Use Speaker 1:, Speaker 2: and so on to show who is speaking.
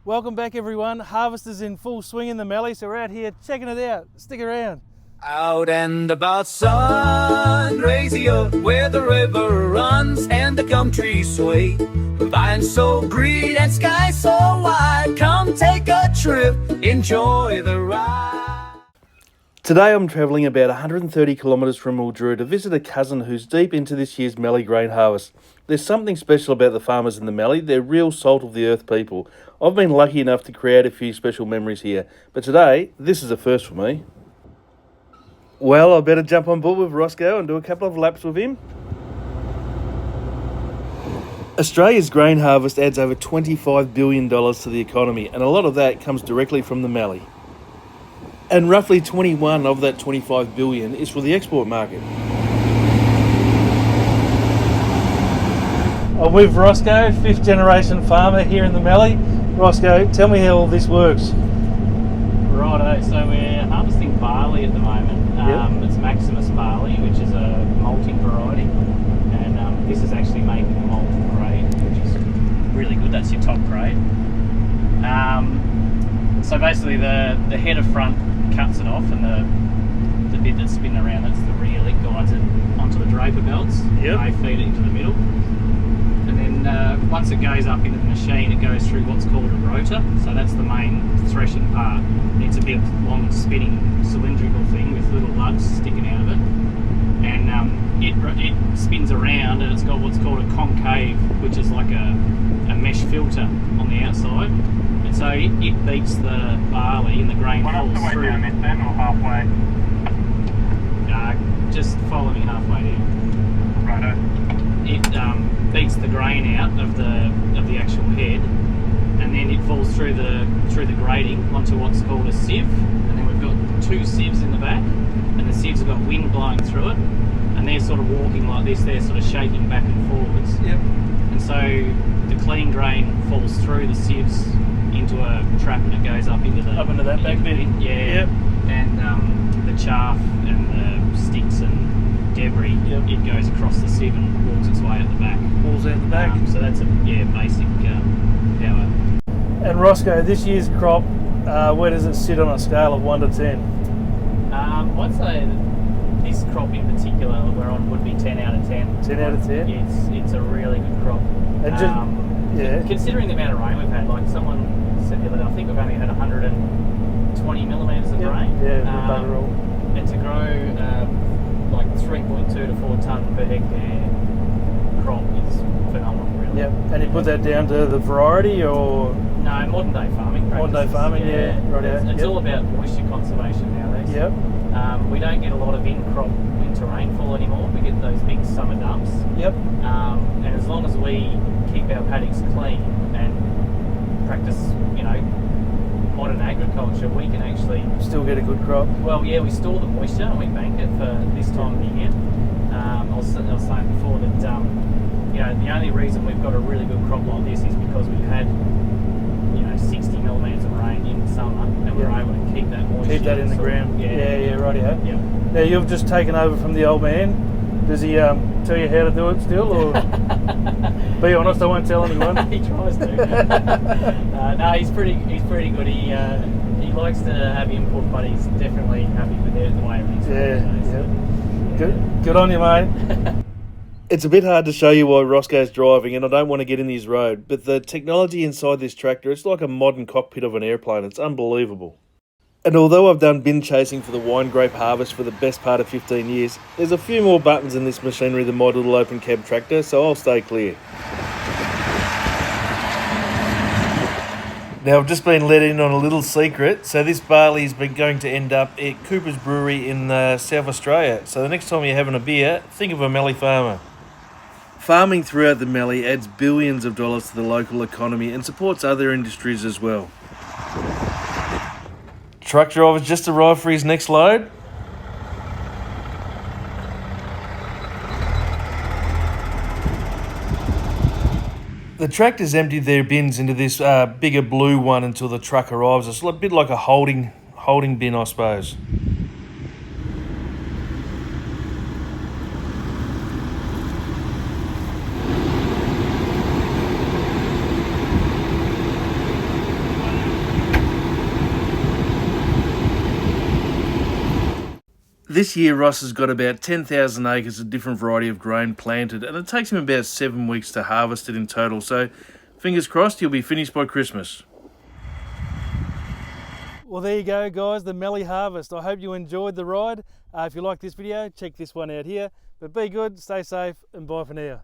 Speaker 1: Welcome back everyone. Harvest is in full swing in the Mallee, so we're out here checking it out. Stick around.
Speaker 2: Out and about sun, crazy up where the river runs and the gum trees sway. Vines so green and sky so wide, come take a trip, enjoy the ride.
Speaker 1: Today I'm travelling about 130 kilometres from Mildura to visit a cousin who's deep into this year's Mallee grain harvest. There's something special about the farmers in the Mallee. They're real salt of the earth people. I've been lucky enough to create a few special memories here, but today this is a first for me. Well, I better jump on board with Roscoe and do a couple of laps with him. Australia's grain harvest adds over $25 billion to the economy, and a lot of that comes directly from the Mallee. And roughly 21 of that 25 billion is for the export market. I'm with Roscoe, 5th generation farmer here in the Mallee. Roscoe, tell me how all this works.
Speaker 3: Righto, so we're harvesting barley at the moment. It's Maximus barley, which is a malting variety, and this is actually making a malt grade, which is really good. That's your top grade. So basically, the header front cuts it off, and the bit that's spinning around, that's the rear that guides it onto the draper belts.
Speaker 1: Yep.
Speaker 3: They feed it into the middle. And then once it goes up into the machine, it goes through what's called a rotor. So that's the main threshing part. It's a big, long, spinning, cylindrical thing with little lugs sticking out of it. And it spins around, and it's got what's called a concave, which is like a mesh filter on the outside. And so it beats the barley, and the grain falls through.
Speaker 4: Down it then, or halfway?
Speaker 3: Just follow me halfway down.
Speaker 4: Righto.
Speaker 3: It beats the grain out of the actual head, and then it falls through the grating onto what's called a sieve, and then we've got two sieves in the back, and the sieves have got wind blowing through it, and they're sort of walking like this. They're sort of shaking back and forwards.
Speaker 1: Yep.
Speaker 3: And so the clean grain falls through the sieves into a trap, and it goes up into
Speaker 1: that back bit.
Speaker 3: Yeah.
Speaker 1: Yep.
Speaker 3: And the chaff and the sticks and debris,
Speaker 1: Yep.
Speaker 3: it goes across the sieve and walks its way out the back.
Speaker 1: Balls out the back.
Speaker 3: So that's a basic power.
Speaker 1: And Roscoe, this year's crop, where does it sit on a scale of 1 to 10?
Speaker 3: I'd say that this crop in particular that we're on would be 10 out of 10.
Speaker 1: 10 out of 10?
Speaker 3: It's a really good crop.
Speaker 1: And
Speaker 3: Considering the amount of rain we've had, like someone said the other day, I think we've only had 120 millimetres of rain.
Speaker 1: Yeah, bugger all.
Speaker 3: And to grow like 3.2 to 4 tonne per hectare crop is phenomenal, really.
Speaker 1: Yep. And you put that down to the variety, or?
Speaker 3: No, modern day farming practices.
Speaker 1: Modern day farming, yeah. Right out.
Speaker 3: It's all about moisture conservation nowadays.
Speaker 1: Yep.
Speaker 3: We don't get a lot of in-crop winter rainfall anymore. We get those big summer dumps.
Speaker 1: Yep.
Speaker 3: And as long as we keep our paddocks clean and practice, modern agriculture, we can actually
Speaker 1: Still get a good crop.
Speaker 3: Well, yeah, we store the moisture and we bank it for this time of the year. I was saying before that the only reason we've got a really good crop like this is because we've had 60 millimetres of rain in summer, and we're able to keep that moisture.
Speaker 1: Keep that in the ground. Yeah, rightio.
Speaker 3: Yeah.
Speaker 1: Now you've just taken over from the old man. Does he tell you how to do it still, or? Be honest, I won't tell anyone.
Speaker 3: He tries to. No, he's pretty good. He likes to have input, but he's definitely happy with it the way everything's
Speaker 1: Yeah. Good on you, mate. It's a bit hard to show you while Roscoe's driving, and I don't want to get in his road, but the technology inside this tractor, it's like a modern cockpit of an airplane. It's unbelievable. And although I've done bin chasing for the wine grape harvest for the best part of 15 years, there's a few more buttons in this machinery than my little open cab tractor, so I'll stay clear. Now, I've just been let in on a little secret. So this barley's been going to end up at Cooper's Brewery in South Australia. So the next time you're having a beer, think of a Mallee farmer. Farming throughout the Mallee adds billions of dollars to the local economy and supports other industries as well. Truck driver's just arrived for his next load. The tractors emptied their bins into this bigger blue one until the truck arrives. It's a bit like a holding bin, I suppose. This year Ross has got about 10,000 acres of different variety of grain planted, and it takes him about 7 weeks to harvest it in total, so fingers crossed he'll be finished by Christmas. Well, there you go, guys, the Mallee harvest. I hope you enjoyed the ride. If you like this video, check this one out here. But be good, stay safe, and bye for now.